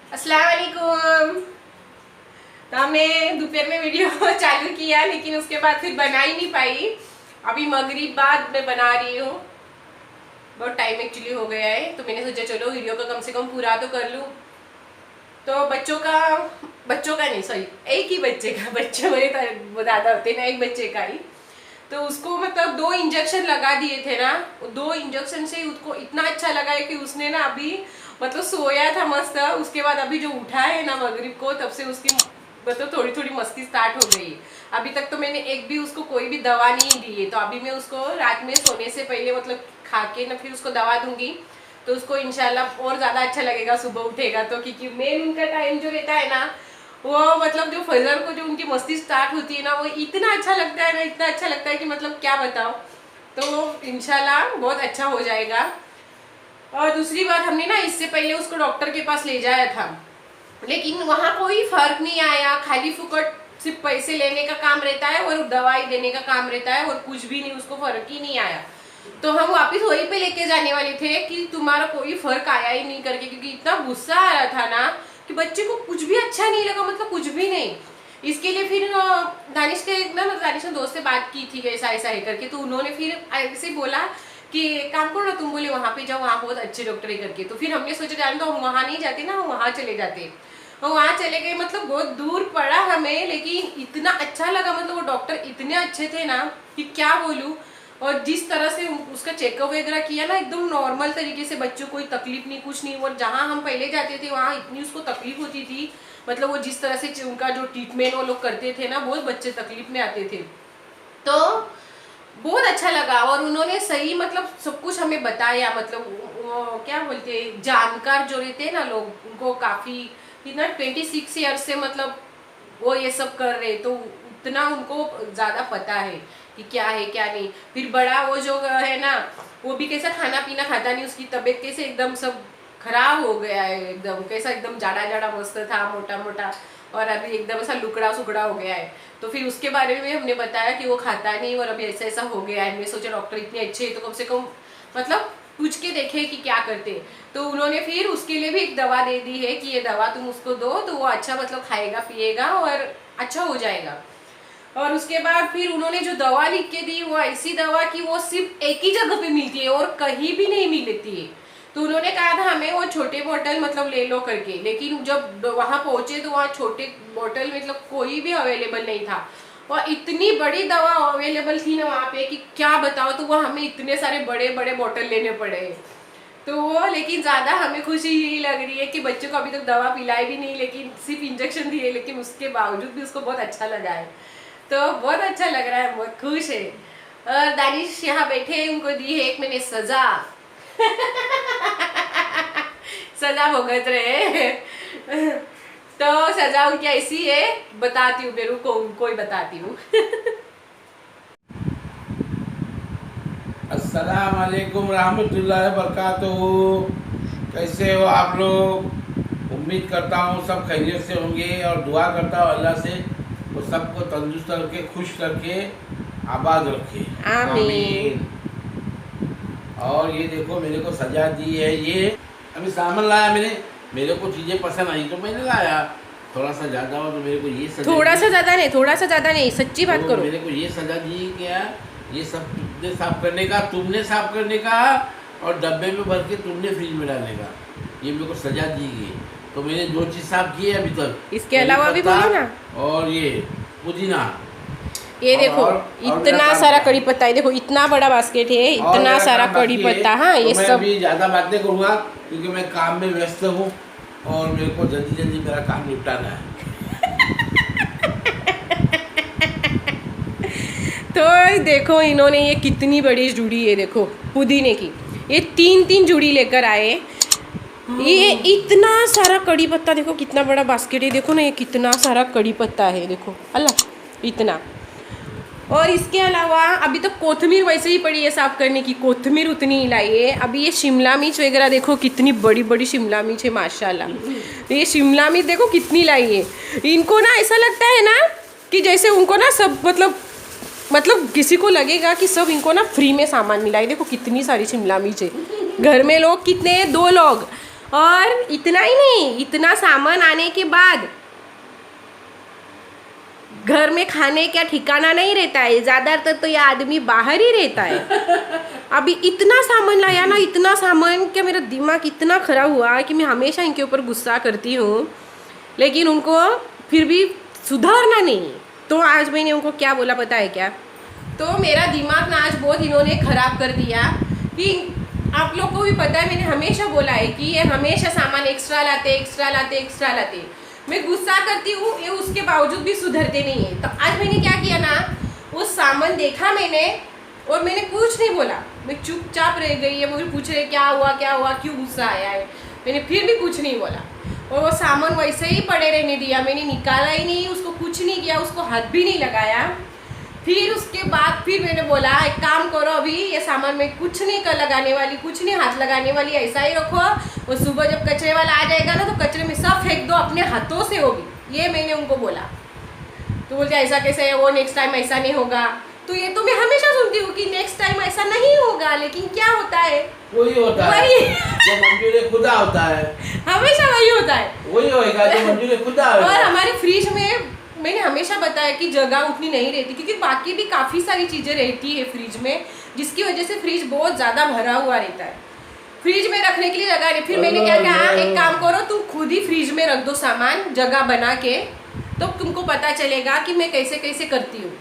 अस्सलाम वालेकुम। तो हमने दोपहर में वीडियो चालू किया लेकिन उसके बाद फिर बना ही नहीं पाई। अभी मगरिब बाद मैं बना रही हूँ, बहुत टाइम एक्चुअली हो गया है, तो मैंने सोचा चलो वीडियो का कम से कम पूरा तो कर लूँ। तो बच्चों का नहीं, सॉरी, एक ही बच्चे का, बच्चे मेरे तो ज़्यादा होते ना, एक बच्चे का ही। तो उसको मतलब 2 इंजेक्शन लगा दिए थे ना, 2 इंजेक्शन से उसको इतना अच्छा लगा है कि उसने ना अभी मतलब सोया था मस्त, उसके बाद अभी जो उठा है ना मगरिब को, तब से उसकी मतलब थोड़ी थोड़ी मस्ती स्टार्ट हो गई। अभी तक तो मैंने एक भी उसको कोई भी दवा नहीं दी है, तो अभी मैं उसको रात में सोने से पहले मतलब खा के ना फिर उसको दवा दूंगी, तो उसको इंशाल्लाह और ज्यादा अच्छा लगेगा सुबह उठेगा तो। क्योंकि मेन उनका टाइम जो रहता है ना, वो मतलब जो फजर को जो उनकी मस्ती स्टार्ट होती है ना, वो इतना अच्छा लगता है ना, इतना अच्छा लगता है कि मतलब क्या बताओ। तो इंशाल्लाह बहुत अच्छा हो जाएगा। और दूसरी बात, हमने ना इससे पहले उसको डॉक्टर के पास ले जाया था, लेकिन वहाँ कोई फर्क नहीं आया। खाली फुकट सिर्फ पैसे लेने का काम रहता है और दवाई देने का काम रहता है, और कुछ भी नहीं, उसको फर्क ही नहीं आया। तो हम वापस वहीं पे लेके जाने वाले थे कि तुम्हारा कोई फर्क आया ही नहीं करके, क्योंकि इतना गुस्सा आ रहा था ना कि बच्चे को कुछ भी अच्छा नहीं लगा, मतलब कुछ भी नहीं। इसके लिए फिर दानिश के ना, दानिश ने दोस्त से बात की थी ऐसा ऐसा है करके, तो उन्होंने फिर ऐसे बोला कि एक काम करो ना, तुम बोले वहां पे जाओ, वहाँ बहुत अच्छे डॉक्टर है करके। तो फिर हमने सोचा जाने तो हम वहां नहीं जाते ना, हम वहां चले जाते। और वहां चले गए, मतलब बहुत दूर पड़ा हमें, लेकिन इतना अच्छा लगा, मतलब वो डॉक्टर इतने अच्छे थे ना कि क्या बोलूं। और जिस तरह से उसका चेकअप वगैरह किया ना, एकदम नॉर्मल तरीके से, बच्चों कोई तकलीफ नहीं, कुछ नहीं। और जहाँ हम पहले जाते थे वहाँ इतनी उसको तकलीफ होती थी, मतलब वो जिस तरह से उनका जो ट्रीटमेंट वो लोग करते थे ना, बहुत बच्चे तकलीफ में आते थे। तो बहुत अच्छा लगा, और उन्होंने सही मतलब सब कुछ हमें बताया, मतलब वो क्या बोलते हैं, जानकार जो रहते हैं ना लोग, उनको काफी इतना 26 ईयर से मतलब वो ये सब कर रहे, तो उतना उनको ज्यादा पता है कि क्या है क्या नहीं। फिर बड़ा वो जो है ना, वो भी कैसा खाना पीना खाता नहीं, उसकी तबीयत कैसे एकदम सब खराब हो गया है, एकदम कैसा एकदम जाड़ा जाड़ा मस्त था, मोटा मोटा, और अभी एकदम ऐसा लुकड़ा सुकड़ा हो गया है। तो फिर उसके बारे में हमने बताया कि वो खाता नहीं और अभी ऐसा ऐसा हो गया है। मैं सोचा डॉक्टर इतने अच्छे हैं तो कम से कम मतलब पूछ के देखे कि क्या करते। तो उन्होंने फिर उसके लिए भी एक दवा दे दी है कि ये दवा तुम उसको दो तो वो अच्छा मतलब खाएगा पिएगा और अच्छा हो जाएगा। और उसके बाद फिर उन्होंने जो दवा लिख के दी, वो ऐसी दवा कि वो सिर्फ एक ही जगह पे मिलती है और कहीं भी नहीं मिलती है। तो उन्होंने कहा था हमें वो छोटे बोतल मतलब ले लो करके, लेकिन जब वहां पहुंचे तो वहाँ छोटे बोतल मतलब कोई भी अवेलेबल नहीं था। और इतनी बड़ी दवा अवेलेबल थी ना वहाँ पे कि क्या बताओ। तो वो हमें इतने सारे बड़े बड़े बोतल लेने पड़े। तो वो लेकिन ज्यादा हमें खुशी यही लग रही है कि बच्चों को अभी तक दवा पिलाई भी नहीं, लेकिन सिर्फ इंजेक्शन दिए, लेकिन उसके बावजूद भी उसको बहुत अच्छा लगा है। तो बहुत अच्छा लग रहा है, बहुत खुश है। और दानिश यहाँ बैठे, उनको दी है एक मैंने सजा। सजा भुगत रहे। तो सजा उनकी ऐसी है, बताती हूँ, मेरे को उनको ही बताती हूँ। अस्सलाम वालेकुम रहमतुल्लाहि बरकातहू। कैसे हो आप लोग? उम्मीद करता हूँ सब खैरियत से होंगे और दुआ करता हूँ अल्लाह से वो सबको तंदुरुस्त रखे, खुश रखे, आबाद रखे। आमीन। और ये देखो मेरे को सजा दी है, ये अभी सामान लाया मैंने, मेरे को चीज़ें पसंद आई तो मैंने लाया। थोड़ा सा ज़्यादा हो तो मेरे को ये सजा थोड़ा दी। सा ज्यादा नहीं, थोड़ा सा ज्यादा नहीं, सच्ची बात तो करो। मेरे को ये सजा दी क्या, ये सब तुमने साफ करने का, तुमने साफ करने का, और डब्बे में भर के तुमने फ्रिज में डालने का, ये मेरे को सजा दी गई। तो मैंने 2 चीज़ साफ की है अभी तक, इसके करी अलावा भी पत्ता बोलो ना। और ये पुदीना। ये देखो मेरा इतना काम सारा क्या कड़ी है? पत्ता है, देखो इतना बड़ा बास्केट है, और इतना मेरा सारा काम कड़ी बाकी है, पत्ता। हाँ तो ये मैं सब। अभी ज़्यादा बात नहीं करूँगा क्योंकि मैं काम में व्यस्त हूँ और मेरे को जल्दी जल्दी मेरा काम निपटाना है। तो देखो इन्होंने ये कितनी बड़ी जुड़ी है, देखो पुदीने की, ये 3-3 जुड़ी लेकर आए। ये इतना सारा कड़ी पत्ता, देखो कितना बड़ा बास्केट है, देखो ना ये कितना सारा कड़ी पत्ता है, देखो अल्लाह इतना। और इसके अलावा अभी तो कोथमीर वैसे ही पड़ी है साफ करने की, कोथमीर उतनी ही लाई है। अभी ये शिमला मिर्च वगैरह देखो कितनी बड़ी बड़ी शिमला मिर्च है माशाल्लाह। तो ये शिमला मिर्च देखो कितनी लाई है। इनको ना ऐसा लगता है ना कि जैसे उनको ना सब मतलब किसी को लगेगा कि सब इनको ना फ्री में सामान मिला है। देखो कितनी सारी शिमला मिर्च है। घर में लोग कितने हैं, 2 लोग, और इतना ही नहीं, इतना सामान आने के बाद घर में खाने का ठिकाना नहीं रहता है, ज़्यादातर तो ये आदमी बाहर ही रहता है। अभी इतना सामान लाया ना, इतना सामान कि मेरा दिमाग इतना खराब हुआ कि मैं हमेशा इनके ऊपर गुस्सा करती हूँ, लेकिन उनको फिर भी सुधारना नहीं। तो आज मैंने उनको क्या बोला पता है क्या? तो मेरा दिमाग ना आज बहुत इन्होंने ख़राब कर दिया कि आप लोग को भी पता है, मैंने हमेशा बोला है कि ये हमेशा सामान एक्स्ट्रा लाते। मैं गुस्सा करती हूँ, ये उसके बावजूद भी सुधरते नहीं है। तो आज मैंने क्या किया ना, वो सामान देखा मैंने और मैंने कुछ नहीं बोला, मैं चुपचाप रह गई है। मुझे पूछ रहे क्या हुआ, क्यों गुस्सा आया है, मैंने फिर भी कुछ नहीं बोला और वो सामान वैसे ही पड़े रहने दिया। मैंने निकाला ही नहीं, उसको कुछ नहीं किया, उसको हाथ भी नहीं लगाया। फिर उसके बाद फिर मैंने बोला एक काम करो, अभी ये सामान में कुछ नहीं कर लगाने वाली, कुछ नहीं हाथ लगाने वाली, ऐसा ही रखो और सुबह जब कचरे वाला आ जाएगा ना तो कचरे में सब फेंक दो, अपने हाथों से होगी। ये मैंने उनको बोला। तो बोलते ऐसा कैसे है, वो नेक्स्ट टाइम ऐसा नहीं होगा। तो ये तो मैं हमेशा सुनती हूँ कि नेक्स्ट टाइम ऐसा नहीं होगा, लेकिन क्या होता है, वही होता है जो मंजूर खुदा होता है, हमेशा वही होता है, वही होएगा जो मंजूर खुदा होगा। और हमारे फ्रिज में मैंने हमेशा बताया कि जगह उतनी नहीं रहती, क्योंकि बाकी भी काफ़ी सारी चीज़ें रहती है फ्रिज में, जिसकी वजह से फ्रिज बहुत ज़्यादा भरा हुआ रहता है। फ्रिज में रखने के लिए जगह नहीं। फिर मैंने क्या कहा, एक काम करो तुम खुद ही फ्रिज में रख दो सामान, जगह बना के, तो तुमको पता चलेगा कि मैं कैसे कैसे करती हूँ।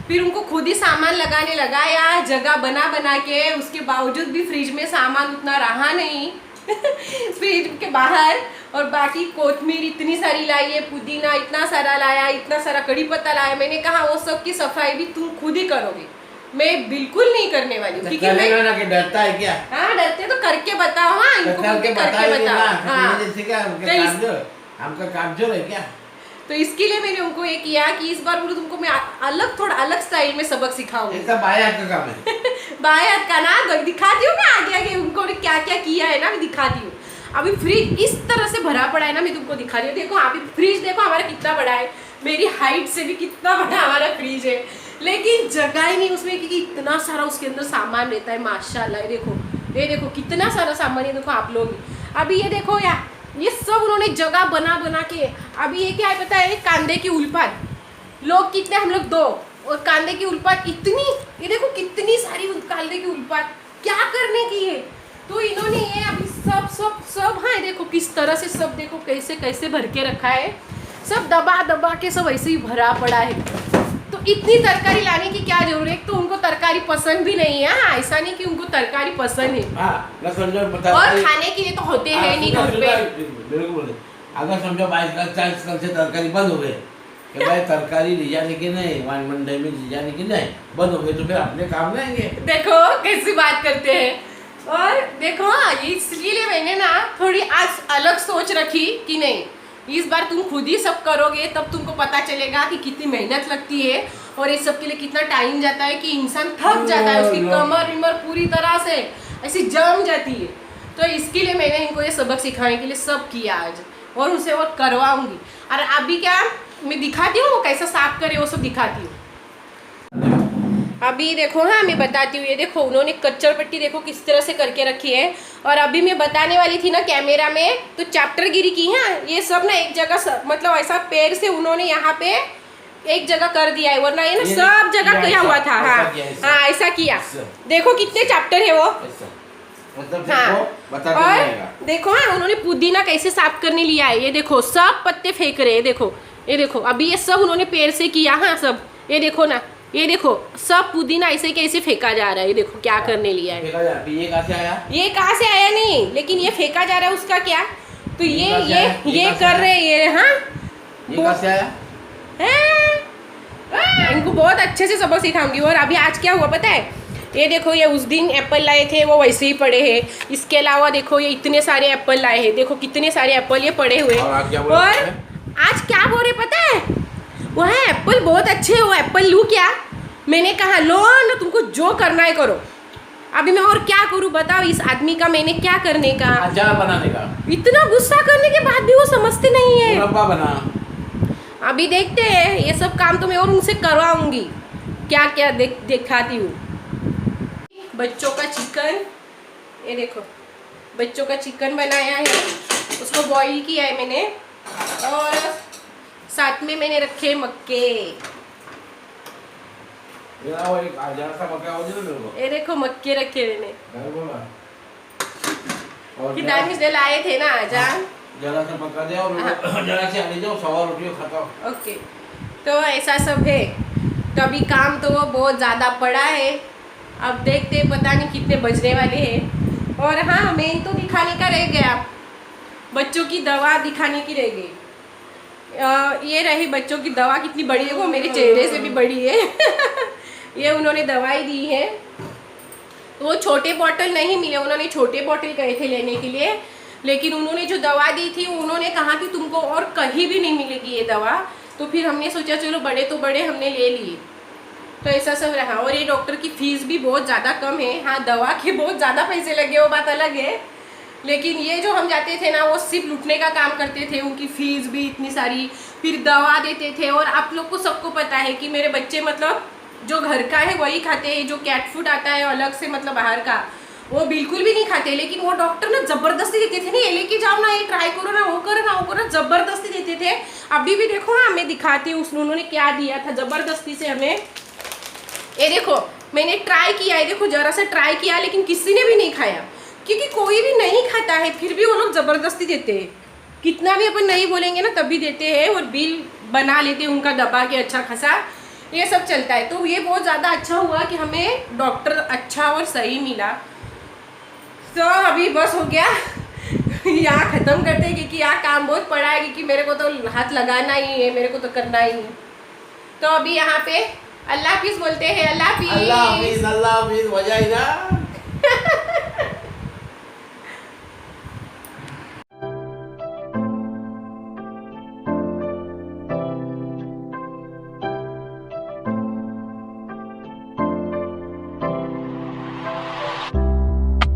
फिर उनको खुद ही सामान लगाने लगाया, जगह बना के, उसके बावजूद भी फ्रिज में सामान उतना रहा नहीं फ्रिज के बाहर। और बाकी कोथमीर इतनी सारी लाई है, पुदीना इतना सारा लाया, इतना सारा कड़ी पत्ता लाया। मैंने कहा वो सब की सफाई भी तुम खुद ही करोगे, मैं बिल्कुल नहीं करने वाली हूँ। क्योंकि मैं ना कि डरता है क्या? हाँ डरते तो करके बताओ। हाँ इनको करके बताओ। हाँ हमका कामचोर है क्या? तो इसके लिए मैंने उनको ये किया कि इस बार बोलो तुमको मैं थोड़ा अलग स्टाइल में सबक सिखाऊंगी। बाएं हाथ का काम है। बाएं हाथ का ना दिखाती हूँ मैं आगे उनको क्या क्या किया है ना, मैं दिखाती हूँ। अभी फ्रिज इस तरह से भरा पड़ा है ना, मैं तुमको दिखा रही हूँ। देखो अभी फ्रिज देखो हमारा कितना बड़ा है, मेरी हाइट से भी कितना बड़ा हमारा फ्रिज है, लेकिन जगह ही नहीं उसमें, क्योंकि इतना सारा उसके अंदर सामान रहता है माशाल्लाह। ये देखो कितना सारा सामान है। देखो आप लोग अभी ये देखो यार, ये सब उन्होंने जगह बना के। अभी ये क्या है पता है, कांदे की उल्पात, लोग कितने, हम लोग 2, और कांदे की उल्पात इतनी, ये देखो कितनी सारी कांदे की उल्पात क्या करने की है। तो इन्होंने ये अभी सब हाँ देखो किस तरह से सब देखो कैसे भर के रखा है, सब दबा के सब ऐसे ही भरा पड़ा है। तो इतनी तरकारी लाने की क्या जरूरत है? तो उनको तरकारी पसंद भी नहीं है। हाँ ऐसा नहीं कि उनको तरकारी पसंद है, और खाने के लिए तो होते हैं नहीं घर पे। अगर समझो 22 कल से तरकारी बंद हो गए कि भाई तरकारी ले जाने की नहीं, मंडी में ले जाने की नहीं, बंद हो गए, तो फिर अपने काम में आएंगे। देखो कैसी बात करते हैं। और देखो इसलिए मैंने ना थोड़ी आज अलग सोच रखी कि नहीं, इस बार तुम खुद ही सब करोगे तब तुमको पता चलेगा कि कितनी मेहनत लगती है और इस सब के लिए कितना टाइम जाता है, कि इंसान थक जाता है, उसकी कमर पूरी तरह से ऐसी जम जाती है। तो इसके लिए मैंने इनको ये सबक सिखाने के लिए सब किया आज, और उसे और करवाऊंगी। और अभी क्या मैं दिखाती हूँ वो कैसा साफ करे, वो सब दिखाती हूँ। अभी देखो हाँ मैं बताती हूँ। ये देखो उन्होंने कच्चर पट्टी देखो किस तरह से करके रखी है। और अभी मैं बताने वाली थी ना कैमरा में, तो चैप्टर गिरी की है। ये सब ना एक जगह मतलब ऐसा पैर से उन्होंने यहाँ पे एक जगह कर दिया है, वरना ये ना सब जगह किया हुआ था। हाँ ऐसा किया। देखो कितने चैप्टर है वो। हाँ और देखो हाँ उन्होंने पुदीना कैसे साफ करने लिया है। ये देखो सब पत्ते फेंक रहे हैं। देखो ये देखो अभी ये सब उन्होंने पैर से किया। हाँ सब ये देखो ना, ये देखो सब पुदीना ऐसे कैसे फेंका जा रहा है। ये देखो क्या करने लिया है। ये कहाँ से आया? ये कहाँ से आया नहीं, लेकिन ये फेंका जा रहा है उसका क्या। तो ये कर रहे हैं ये। हाँ ये कहाँ से आया? इनको बहुत अच्छे से सबक सिखाऊंगी। और अभी आज क्या हुआ पता है, ये देखो ये उस दिन एप्पल लाए थे वो वैसे ही पड़े हैं। इसके अलावा देखो ये इतने सारे एप्पल लाए हैं, देखो कितने सारे एप्पल ये पड़े हुए। और आज क्या बोल रहे पता है, वो है एप्पल बहुत अच्छे है, वो एप्पल लूँ क्या। मैंने कहा लो ना, तुमको जो करना है करो। अभी मैं और क्या करूँ बताओ, इस आदमी का मैंने क्या करने का, अचार बनाने का। इतना गुस्सा करने के बाद भी वो समझते नहीं है। मुरब्बा बना। अभी देखते हैं, ये सब काम तो मैं और उनसे करवाऊंगी। क्या क्या दिखाती हूँ। बच्चों का चिकन, ये देखो बच्चों का चिकन बनाया है, उसको बॉईल किया है मैंने, और साथ में मैंने रखे मक्के। वो एक जरा सा मक्का हो जाए मेरे को। ये देखो मक्के रखे मैंने, घर बोला और कि दानिश दे लाए थे ना जान। जरा सा पका दे और जरा से आने जाओ, सवा रोटी खाता हूँ। ओके, तो ऐसा सब है। तो अभी काम तो बहुत ज़्यादा पड़ा है, अब देखते पता नहीं कितने बजने वाले हैं। और हाँ, मेन तो दिखाने का रह गया, बच्चों की दवा दिखाने की रह गई। ये रही बच्चों की दवा, कितनी बड़ी है, वो मेरे चेहरे से भी बड़ी है। ये उन्होंने दवाई दी है, वो छोटे बॉटल नहीं मिले, उन्होंने छोटे बॉटल कहे थे लेने के लिए, लेकिन उन्होंने जो दवा दी थी उन्होंने कहा कि तुमको और कहीं भी नहीं मिलेगी ये दवा। तो फिर हमने सोचा चलो बड़े तो बड़े, हमने ले लिए। तो ऐसा सब रहा। और ये डॉक्टर की फीस भी बहुत ज़्यादा कम है। हाँ, दवा के बहुत ज़्यादा पैसे लगे, वो बात अलग है, लेकिन ये जो हम जाते थे ना, वो सिर्फ लूटने का काम करते थे। उनकी फीस भी इतनी सारी, फिर दवा देते थे। और आप लोग को सबको पता है कि मेरे बच्चे मतलब जो घर का है वही खाते हैं, जो कैट फूड आता है अलग से मतलब बाहर का, वो बिल्कुल भी नहीं खाते। लेकिन वो डॉक्टर ना जबरदस्ती देते थे ना, ये लेके जाओ ना, ये ट्राई करो ना, वो करो ना, वो करो, जबरदस्ती देते थे। अभी भी देखो ना, मैं दिखाती हूँ उन्होंने क्या दिया था जबरदस्ती से हमें। ये देखो, मैंने ट्राई किया है, देखो जरा सा ट्राई किया, लेकिन किसी ने भी नहीं खाया, क्योंकि कोई भी नहीं खाता है, फिर भी वो लोग जबरदस्ती देते हैं। कितना भी अपन नहीं बोलेंगे ना तब भी देते हैं, और बिल बना लेते हैं उनका दबा के अच्छा खासा, ये सब चलता है। तो ये बहुत ज़्यादा अच्छा हुआ कि हमें डॉक्टर अच्छा और सही मिला। तो अभी बस हो गया, यहाँ ख़त्म करते हैं, क्योंकि यहाँ काम बहुत पड़ा है, क्योंकि मेरे को तो हाथ लगाना ही है, मेरे को तो करना ही है। तो अभी यहाँ पे अल्लाह हाफिज़ बोलते हैं, अल्लाह हाफिज़, अल्लाह हाफिज़, अल्लाह हाफिज़, मजा आई ना।